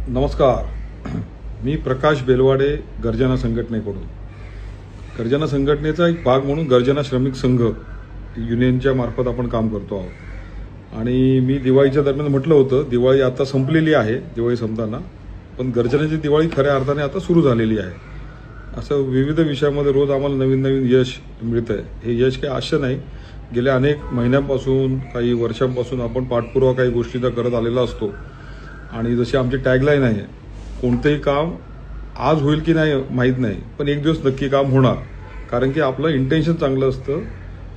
नमस्कार. मी प्रकाश बेलवाडे, गर्जना संघटनेकडून. गर्जना संघटनेचा एक भाग म्हणून गर्जना श्रमिक संघ युनियनच्या मार्फत आपण काम करतो आहोत. आणि मी दिवाळीच्या दरम्यान म्हटलं होतं, दिवाळी आता संपलेली आहे, दिवाळी संपताना, पण गर्जनाची दिवाळी खऱ्या अर्थाने आता सुरू झालेली आहे. असं विविध विषयामध्ये रोज आम्हाला नवीन नवीन यश मिळतं आहे. हे यश काही आश्चर्य नाही. गेल्या अनेक महिन्यांपासून, काही वर्षांपासून आपण पाठपुरावा काही गोष्टींचा करत आलेला असतो. आणि जशी आमची टॅगलाईन आहे, कोणतेही काम आज होईल की नाही माहीत नाही, पण एक दिवस नक्की काम होणार. कारण की आपलं इंटेन्शन चांगलं असतं,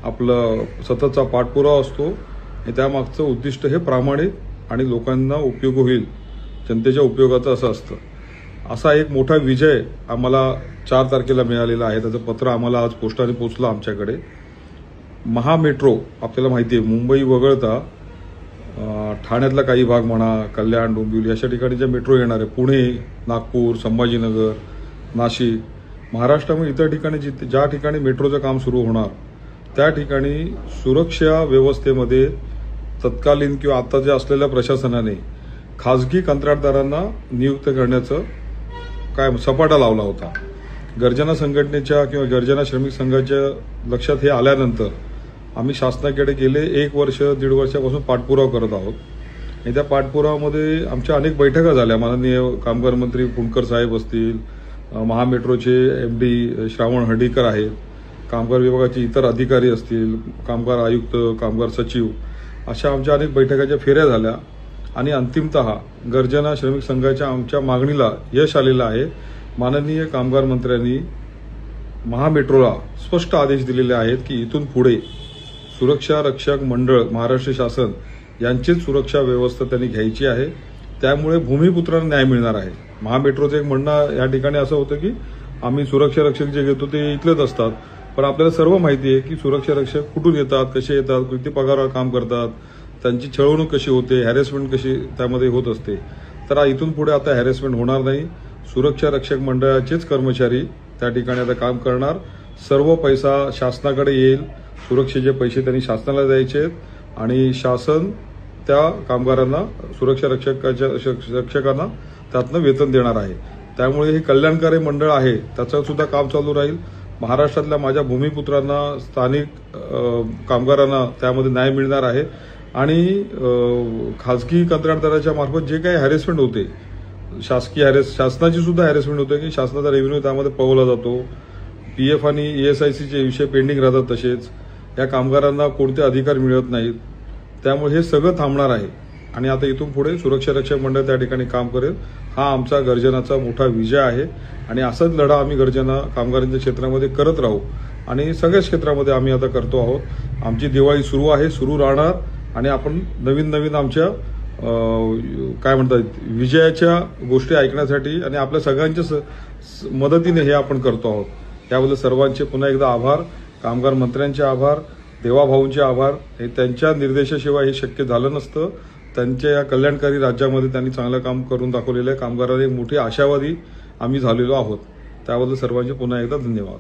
आपलं सततचा पाठपुरावा असतो आणि त्यामागचं उद्दिष्ट हे प्रामाणिक आणि लोकांना उपयोग होईल, जनतेच्या उपयोगाचं असं असतं. असा एक मोठा विजय आम्हाला 4 तारखेला मिळालेला आहे. त्याचं पत्र आम्हाला आज पोस्टाने पोचलं आमच्याकडे. महामेट्रो आपल्याला माहिती आहे, मुंबई वगळता ठाण्यातला काही भाग म्हणा, कल्याण, डोंबिवली अशा ठिकाणी ज्या मेट्रो येणार आहे, पुणे, नागपूर, संभाजीनगर, नाशिक, महाराष्ट्रामध्ये इतर ठिकाणी ज्या ठिकाणी मेट्रोचं काम सुरू होणार त्या ठिकाणी सुरक्षा व्यवस्थेमध्ये तत्कालीन किंवा आत्ताच्या असलेल्या प्रशासनाने खाजगी कंत्राटदारांना नियुक्त करण्याचं सपाटा लावला होता. गर्जना संघटनेच्या किंवा गर्जना श्रमिक संघाच्या लक्षात हे आल्यानंतर आम्ही शासनाकडे गेले 1 वर्ष 1.5 वर्षापासून पाठपुरावा करत आहोत. आणि त्या पाठपुरावामध्ये आमच्या अनेक बैठका झाल्या. माननीय कामगार मंत्री पुणकर साहेब असतील, महामेट्रोचे MD श्रावण हर्डीकर आहेत, कामगार विभागाचे इतर अधिकारी असतील, कामगार आयुक्त, कामगार सचिव, अशा आमच्या अनेक बैठकाच्या फेऱ्या झाल्या. आणि अंतिमतः गर्जना श्रमिक संघाच्या आमच्या मागणीला यश आलेलं आहे. माननीय कामगार मंत्र्यांनी महामेट्रोला स्पष्ट आदेश दिलेले आहेत की इथून पुढे सुरक्षा रक्षक मंडळ महाराष्ट्र शासन यांचीच सुरक्षा व्यवस्था त्यांनी घ्यायची आहे. त्यामुळे भूमिपुत्रांना न्याय मिळणार आहे. महामेट्रोचं एक म्हणणं या ठिकाणी असं होतं की आम्ही सुरक्षा रक्षक जे घेतो ते इथलेच असतात, पण आपल्याला सर्व माहिती आहे की सुरक्षा रक्षक कुठून येतात, कसे येतात, किती पगारावर काम करतात, त्यांची छळवणूक कशी होते, हॅरेसमेंट कशी त्यामध्ये होत असते. तर इथून पुढे आता हॅरेसमेंट होणार नाही. सुरक्षा रक्षक मंडळाचेच कर्मचारी त्या ठिकाणी आता काम करणार. सर्व पैसा शासनाकडे येईल. सुरक्षेचे पैसे त्यांनी शासनाला द्यायचे आहेत आणि शासन त्या कामगारांना, सुरक्षा रक्षकांना त्यातनं वेतन देणार आहे. त्यामुळे हे कल्याणकारी मंडळ आहे, त्याचं सुद्धा काम चालू राहील. महाराष्ट्रातल्या माझ्या भूमिपुत्रांना, स्थानिक कामगारांना त्यामध्ये न्याय मिळणार आहे. आणि खाजगी कंत्राटदाराच्या मार्फत जे काही हॅरेसमेंट होते, शासनाची सुद्धा हॅरेसमेंट होते की शासनाचा रेव्हेन्यू त्यामध्ये पळवला जातो, PF आणि ESICचे विषय पेंडिंग राहतात, तसेच या कामगारांना कोणते अधिकार मिळत नाहीत. त्यामुळे हे सगळं थांबणार आहे आणि आता इथून पुढे सुरक्षा रक्षक मंडळ त्या ठिकाणी काम करेल. हा आमचा गर्जनाचा मोठा विजय आहे आणि असाच लढा आम्ही गर्जना कामगारांच्या क्षेत्रामध्ये करत राहू आणि सगळ्याच क्षेत्रामध्ये आम्ही आता करतो आहोत. आमची दिवाळी सुरू आहे, सुरू राहणार आणि आपण नवीन नवीन आमच्या काय म्हणतात विजयाच्या गोष्टी ऐकण्यासाठी आणि आपल्या सगळ्यांच्या मदतीने हे आपण करतो आहोत. त्याबद्दल सर्वांचे पुन्हा एकदा आभार. कामगार मंत्र्यांचे आभार, देवाभाऊंचे आभार. हे त्यांच्या निर्देशाशिवाय हे शक्य झालं नसतं. त्यांच्या या कल्याणकारी राज्यामध्ये त्यांनी चांगलं काम करून दाखवलेलं आहे. कामगारांना एक मोठी आशावादी आम्ही झालेलो आहोत. त्याबद्दल सर्वांचे पुन्हा एकदा धन्यवाद.